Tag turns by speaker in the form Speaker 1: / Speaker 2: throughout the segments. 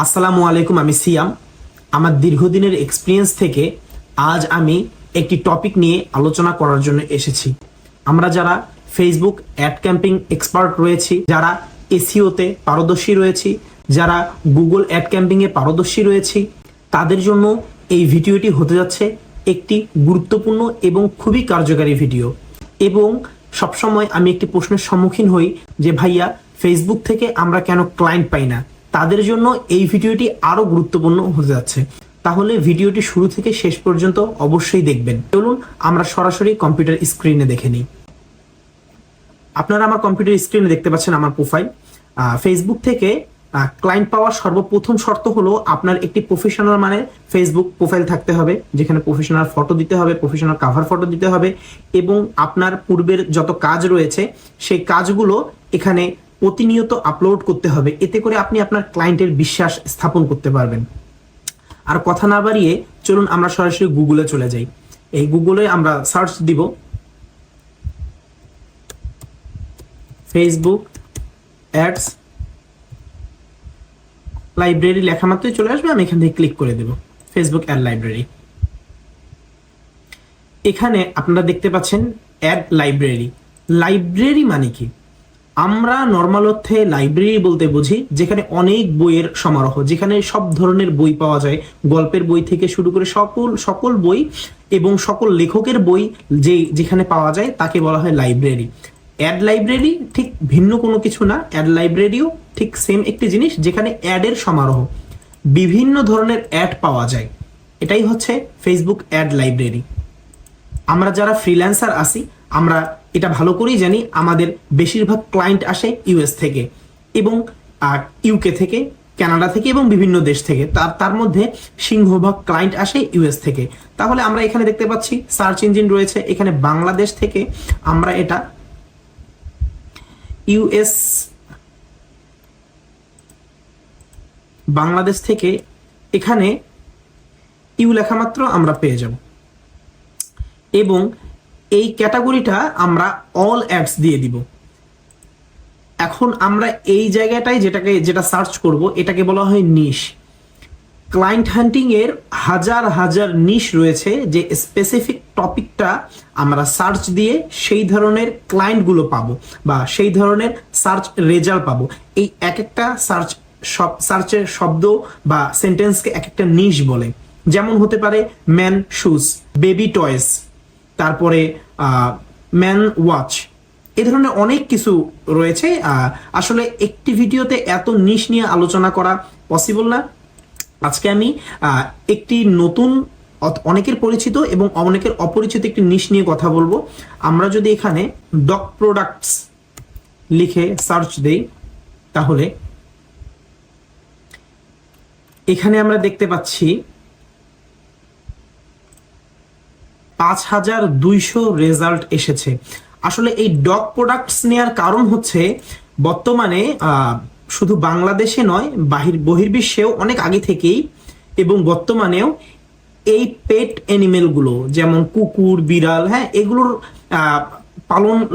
Speaker 1: আসসালামু আলাইকুম, আমি সিয়াম। আমার দীর্ঘদিনের এক্সপিরিয়েন্স থেকে আজ আমি একটি টপিক নিয়ে আলোচনা করার জন্য এসেছি। আমরা যারা ফেসবুক অ্যাড ক্যাম্পিং এক্সপার্ট রয়েছি, যারা এসইওতে পারদর্শী রয়েছি, যারা গুগল অ্যাড ক্যাম্পিংয়ে পারদর্শী রয়েছি, তাদের জন্য এই ভিডিওটি হতে যাচ্ছে একটি গুরুত্বপূর্ণ এবং খুবই কার্যকারী ভিডিও। এবং সবসময় আমি একটি প্রশ্নের সম্মুখীন হই যে ভাইয়া, ফেসবুক থেকে আমরা কেন ক্লায়েন্ট পাই না? তাদের জন্য এই ভিডিওটি আরো গুরুত্বপূর্ণ হতে যাচ্ছে। তাহলে ভিডিওটি শুরু থেকে শেষ পর্যন্ত অবশ্যই দেখবেন। চলুন আমরা সরাসরি কম্পিউটার স্ক্রিনে দেখে নিই। আপনারা আমার কম্পিউটার স্ক্রিনে দেখতে পাচ্ছেন আমার প্রোফাইল। ফেসবুক থেকে ক্লায়েন্ট পাওয়ার সর্বপ্রথম শর্ত হলো আপনার একটি প্রফেশনাল মানে ফেসবুক প্রোফাইল থাকতে হবে, যেখানে প্রফেশনাল ফটো দিতে হবে, প্রফেশনাল কাভার ফটো দিতে হবে, এবং আপনার পূর্বের যত কাজ রয়েছে সেই কাজগুলো এখানে প্রতিনিয়ত আপলোড করতে হবে। এতে করে আপনি আপনার ক্লায়েন্টের বিশ্বাস স্থাপন করতে পারবেন। আর কথা না বাড়িয়ে চলুন আমরা সরাসরি গুগলে চলে যাই। এই গুগলে আমরা সার্চ দিব ফেসবুক অ্যাডস লাইব্রেরি, লেখা মাত্রই চলে আসবে। আমি এখান থেকে ক্লিক করে দেব ফেসবুক অ্যাড লাইব্রেরি। এখানে আপনারা দেখতে পাচ্ছেন অ্যাড লাইব্রেরি। লাইব্রেরি মানে কি? আমরা নর্মাল অর্থে লাইব্রেরি বলতে বুঝি যেখানে অনেক বইয়ের সমারোহ, যেখানে সব ধরনের বই পাওয়া যায়, গল্পের বই থেকে শুরু করে সকল বই এবং সকল লেখকের বই যেখানে পাওয়া যায় তাকে বলা হয় লাইব্রেরি। অ্যাড লাইব্রেরি ঠিক ভিন্ন কোনো কিছু না। অ্যাড লাইব্রেরিও ঠিক সেম একটি জিনিস, যেখানে অ্যাডের সমারোহ, বিভিন্ন ধরনের অ্যাড পাওয়া যায়। এটাই হচ্ছে ফেসবুক অ্যাড লাইব্রেরি। আমরা যারা ফ্রিল্যান্সার আছি আমরা এটা ভালো করেই জানি, আমাদের বেশিরভাগ ক্লায়েন্ট আসে ইউএস থেকে এবং ইউকে থেকে, কানাডা থেকে এবং বিভিন্ন দেশ থেকে। তার মধ্যে সিংহভাগ ক্লায়েন্ট আসে ইউএস থেকে। তাহলে আমরা এখানে দেখতে পাচ্ছি সার্চ ইঞ্জিন রয়েছে, এখানে বাংলাদেশ থেকে আমরা এটা ইউএস, বাংলাদেশ থেকে এখানে ইউ লেখা মাত্র আমরা পেয়ে যাব। এবং এই ক্যাটাগরিটা আমরা অল অ্যাডস দিয়ে দিব। এখন আমরা এই জায়গাটায় যেটা সার্চ করব এটাকে বলা হয় নিশ। ক্লায়েন্ট হান্টিং এর হাজার হাজার নিশ রয়েছে, যে স্পেসিফিক টপিকটা আমরা সার্চ দিয়ে সেই ধরনের ক্লায়েন্টগুলো পাবো বা সেই ধরনের সার্চ রেজাল্ট পাবো। এই এক একটা সার্চের শব্দ বা সেন্টেন্সকে এক একটা নিশ বলে। যেমন হতে পারে ম্যান শুজ, বেবি টয়েস, তারপরে ম্যান ওয়াচ, এ ধরনের অনেক কিছু রয়েছে। আসলে একটি ভিডিওতে এত নিশ নিয়ে আলোচনা করা পসিবল না। আজকে আমি একটি নতুন, অনেকের পরিচিত এবং অনেকের অপরিচিত একটি নিশ নিয়ে কথা বলবো। আমরা যদি এখানে ডগ প্রোডাক্টস লিখে সার্চ দেই, তাহলে এখানে আমরা দেখতে পাচ্ছি 5200 রেজাল্ট এসেছে। আসলে এই ডগ প্রোডাক্টস নেওয়ার কারণ হচ্ছে বর্তমানে শুধু বাংলাদেশে নয়, বহির্বিশ্বেও অনেক আগে থেকেই এবং বর্তমানেও এই পেট অ্যানিমেলগুলো যেমন কুকুর, বিড়াল, হ্যাঁ, এগুলোর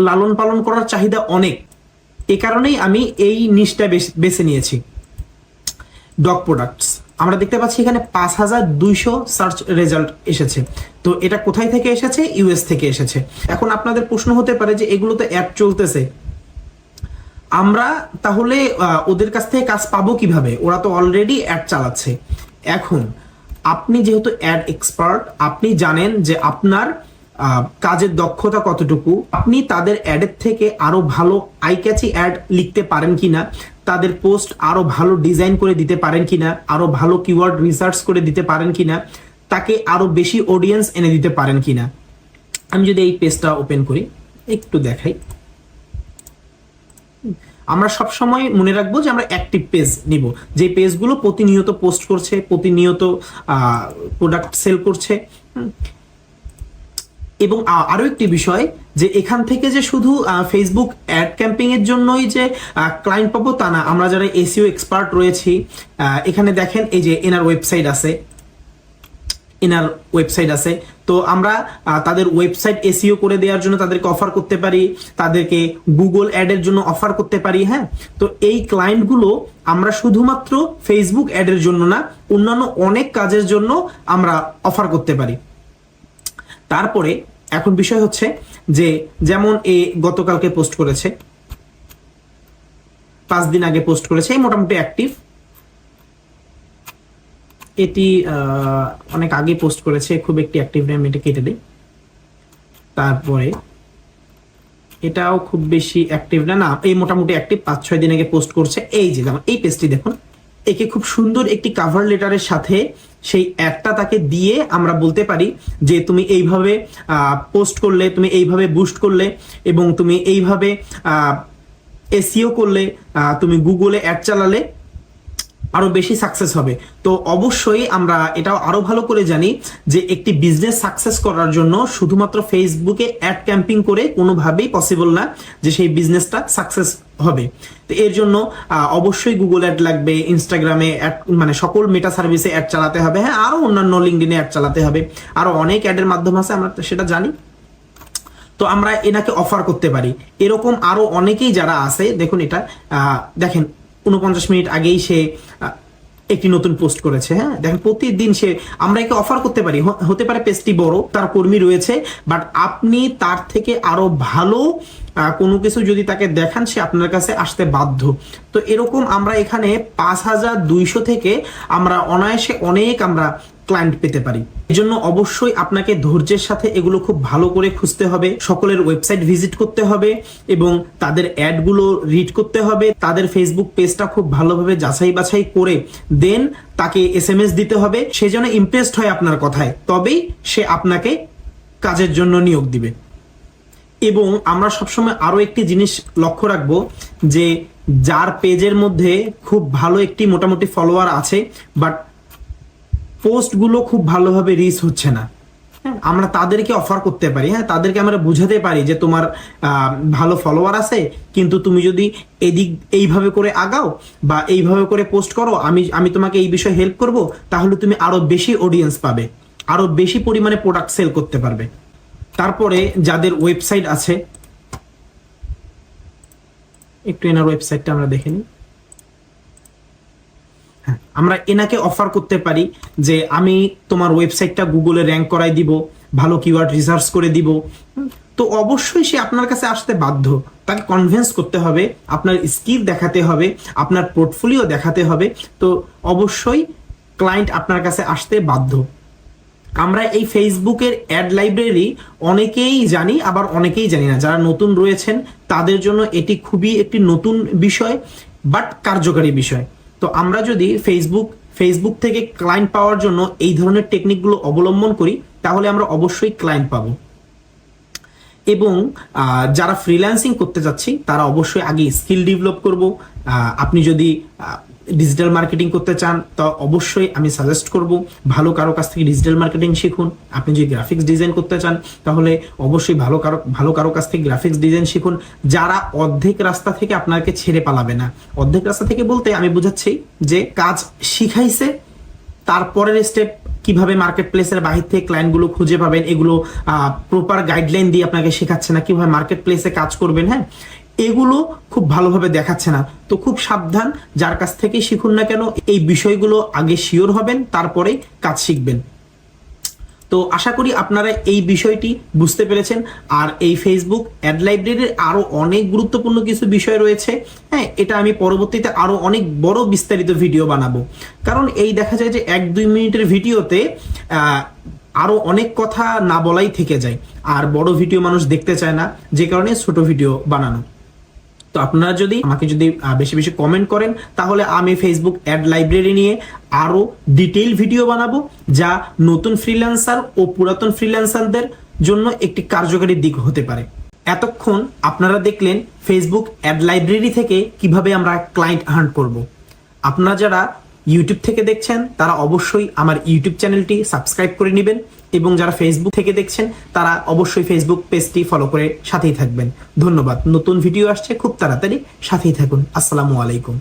Speaker 1: লালন পালন করার চাহিদা অনেক। এ কারণেই আমি এই নিশটা বেছে নিয়েছি, ডগ প্রোডাক্টস। আমরা দেখতে পাচ্ছি এখানে 5200 সার্চ রেজাল্ট এসেছে। তো এটা কোথায় থেকে এসেছে? ইউএস থেকে এসেছে। এখন আপনাদের প্রশ্ন হতে পারে যে এগুলো তো অ্যাড চলতেছে, আমরা তাহলে ওদের কাছ থেকে কাজ পাবো কিভাবে? ওরা তো অলরেডি অ্যাড চালাচ্ছে। এখন আপনি যেহেতু অ্যাড এক্সপার্ট, আপনি জানেন যে আপনার কাজের দক্ষতা কতটুকু, আপনি তাদের অ্যাডের থেকে আরো ভালো আই ক্যাচি অ্যাড লিখতে পারেন কিনা, তাদের পোস্ট আরো ভালো ডিজাইন করে দিতে পারেন কিনা, আরো ভালো কিওয়ার্ড রিসার্চ করে দিতে পারেন কিনা, তাকে আরো বেশি অডিয়েন্স এনে দিতে পারেন কিনা। আমি যদি এই পেজটা ওপেন করি, একটু দেখাই। আমরা সব সময় মনে রাখবো যে আমরা অ্যাক্টিভ পেজ নিব, যে পেজগুলো প্রতিনিয়ত পোস্ট করছে, প্রতিনিয়ত প্রোডাক্ট সেল করছে। এবং আরো একটি বিষয়, যে এখান থেকে যে শুধু ফেসবুক অ্যাড ক্যাম্পিং এর জন্যই যে ক্লায়েন্ট পাবো তা না। আমরা যারা এসইও এক্সপার্ট রয়েছি, এখানে দেখেন এই যে এনার ওয়েবসাইট আছে, এনার ওয়েবসাইট আছে, তো আমরা তাদের ওয়েবসাইট এসইও করে দেওয়ার জন্য তাদেরকে অফার করতে পারি, তাদেরকে গুগল অ্যাডের জন্য অফার করতে পারি। হ্যাঁ, তো এই ক্লায়েন্টগুলো আমরা শুধুমাত্র ফেসবুক অ্যাডের জন্য না, অন্যান্য অনেক কাজের জন্য আমরা অফার করতে পারি। তারপরে এখন বিষয় হচ্ছে যে যেমন এ গতকালকে পোস্ট করেছে, 5 দিন আগে পোস্ট করেছে, এই মোটামুটি অ্যাক্টিভ। এটি অনেক আগে পোস্ট করেছে, খুব একটি অ্যাক্টিভ নেই, আমি এটা কেটে দিই। তারপরে এটাও খুব বেশি অ্যাক্টিভ না, এই মোটামুটি অ্যাক্টিভ, 5-6 দিন আগে পোস্ট করছে। এই যে যেমন এই পেজটি দেখুন, একে খুব সুন্দর একটি কাভার লেটারের সাথে সেই অ্যাডটা তাকে দিয়ে আমরা বলতে পারি যে তুমি এইভাবে পোস্ট করলে, তুমি এইভাবে বুস্ট করলে এবং তুমি এইভাবে এসইও করলে, তুমি গুগলে অ্যাড চালালে আরো বেশি সাকসেস হবে। তো অবশ্যই আমরা এটাও আরো ভালো করে জানি যে একটি বিজনেস সাকসেস করার জন্য শুধুমাত্র ফেসবুকে অ্যাড ক্যাম্পিং করে কোনোভাবেই পসিবল না যে সেই বিজনেসটা সাকসেস হবে। তো এর জন্য অবশ্যই গুগল অ্যাড লাগবে, ইনস্টাগ্রামে অ্যাড, মানে সকল মেটা সার্ভিসে অ্যাড চালাতে হবে। হ্যাঁ, আরো অন্যান্য লিঙ্কডিনে অ্যাড চালাতে হবে, আরো অনেক অ্যাডের মাধ্যম আছে, আমরা সেটা জানি। তো আমরা এনাকে অফার করতে পারি। এরকম আরো অনেকেই যারা আছে, দেখুন এটা দেখেন 49 মিনিট আগেই সে একটি নতুন পোস্ট করেছে। হ্যাঁ, দেখেন প্রতিদিন সে, আমরা একে অফার করতে পারি। হতে পারে পেজটি বড়, তার কর্মী রয়েছে, বাট আপনি তার থেকে আরো ভালো কোনো কিছু যদি তাকে দেখান, সে আপনার কাছে আসতে বাধ্য। তো এরকম আমরা এখানে 5200 থেকে আমরা অনায়াসে অনেক আমরা ক্লায়েন্ট পেতে পারি। এজন্য অবশ্যই আপনাকে ধৈর্যের সাথে এগুলো খুব ভালো করে খুঁজতে হবে, সকলের ওয়েবসাইট ভিজিট করতে হবে এবং তাদের অ্যাডগুলো রিড করতে হবে, তাদের ফেসবুক পেজটা খুব ভালোভাবে যাচাই বাছাই করে দেন তাকে এসএমএস দিতে হবে। সে যেন ইমপ্রেসড হয় আপনার কথায়, তবেই সে আপনাকে কাজের জন্য নিয়োগ দিবে। এবং আমরা সবসময় আরো একটি জিনিস লক্ষ্য রাখবো যে যার পেজের মধ্যে খুব ভালো একটি মোটামুটি ফলোয়ার আছে বাট পোস্টগুলো খুব ভালোভাবে রিচ হচ্ছে না, হ্যাঁ, আমরা তাদেরকে অফার করতে পারি। হ্যাঁ, তাদেরকে আমরা বুঝাতে পারি যে তোমার ভালো ফলোয়ার আছে, কিন্তু তুমি যদি এদিক এইভাবে করে আগাও বা এইভাবে করে পোস্ট করো, আমি তোমাকে এই বিষয়ে হেল্প করব, তাহলে তুমি আরো বেশি অডিয়েন্স পাবে, আরো বেশি পরিমাণে প্রোডাক্ট সেল করতে পারবে। তারপরে যাদের ওয়েবসাইট আছে, একটু এনার ওয়েবসাইটটা আমরা দেখে নিই। আমরা এনাকে অফার করতে পারি যে আমি তোমার ওয়েবসাইটটা গুগলে র্যাঙ্ক করাই দিব, ভালো কিওয়ার্ড রিসার্চ করে দিব। তো অবশ্যই সে আপনার কাছে আসতে বাধ্য, তাকে কনভিন্স করতে হবে, আপনার স্কিল দেখাতে হবে, আপনার পোর্টফোলিও দেখাতে হবে। তো অবশ্যই ক্লায়েন্ট আপনার কাছে আসতে বাধ্য। আমরা এই ফেসবুকের অ্যাড লাইব্রেরি অনেকেই জানি, আবার অনেকেই জানি না। যারা নতুন রয়েছেন তাদের জন্য এটি খুবই একটি নতুন বিষয়, বাট কার্যকারী বিষয়। তো আমরা যদি ফেসবুক থেকে ক্লায়েন্ট পাওয়ার জন্য এই ধরনের টেকনিকগুলো অবলম্বন করি, তাহলে আমরা অবশ্যই ক্লায়েন্ট পাবো। এবং যারা ফ্রিল্যান্সিং করতে যাচ্ছি তারা অবশ্যই আগে স্কিল ডেভেলপ করব। আপনি যদি ডিজিটাল মার্কেটিং করতে চান তা অবশ্যই আমি সাজেস্ট করব ভালো কারো কাছ থেকে ডিজিটাল মার্কেটিং শিখুন। আপনি যদি গ্রাফিক্স ডিজাইন করতে চান তাহলে অবশ্যই ভালো কারো কাছ থেকে গ্রাফিক্স ডিজাইন শিখুন, যারা অর্ধেক রাস্তা থেকে আপনাকে ছেড়ে পালাবে না। অর্ধেক রাস্তা থেকে বলতে আমি বুঝাচ্ছি যে কাজ শিখাইছে, তারপরের স্টেপ কিভাবে মার্কেট প্লেসের বাহির থেকে ক্লায়েন্টগুলো খুঁজে পাবেন, এগুলো প্রপার গাইডলাইন দিয়ে আপনাকে শেখাচ্ছে না কিভাবে মার্কেট প্লেসে কাজ করবেন। হ্যাঁ, এগুলো খুব ভালোভাবে দেখাচ্ছে না। তো খুব সাবধান, যার কাছ থেকে শিখুন না কেন এই বিষয়গুলো আগে শিওর হবেন, তারপরে কাজ শিখবেন। তো আশা করি আপনারা এই বিষয়টি বুঝতে পেরেছেন। আর এই ফেসবুক অ্যাড লাইব্রেরির আরো অনেক গুরুত্বপূর্ণ কিছু বিষয় রয়েছে। হ্যাঁ, এটা আমি পরবর্তীতে আরো অনেক বড় বিস্তারিত ভিডিও বানাবো, কারণ এই দেখা যায় যে 1-2 মিনিটের ভিডিওতে আরো অনেক কথা না বলাই থেকে যায়, আর বড় ভিডিও মানুষ দেখতে চায় না, যে কারণে ছোট ভিডিও বানানো। তো আপনারা যদি আমাকে বেশি বেশি কমেন্ট করেন তাহলে আমি ফেসবুক অ্যাড লাইব্রেরি নিয়ে আরো ডিটেইল ভিডিও বানাবো, যা নতুন ফ্রিল্যান্সার ও পুরাতন ফ্রিল্যান্সারদের জন্য একটি কার্যকারী দিক হতে পারে। এতক্ষণ আপনারা দেখলেন ফেসবুক অ্যাড লাইব্রেরি থেকে কিভাবে আমরা ক্লায়েন্ট হান্ট করব। আপনারা যারা ইউটিউব থেকে দেখছেন তারা অবশ্যই আমার ইউটিউব চ্যানেলটি সাবস্ক্রাইব করে নেবেন, এবং যারা ফেসবুক থেকে দেখছেন তারা অবশ্যই ফেসবুক পেজটি ফলো করে সাথেই থাকবেন। ধন্যবাদ। নতুন ভিডিও আসছে খুব তাড়াতাড়ি, সাথেই থাকুন। আসসালামু আলাইকুম।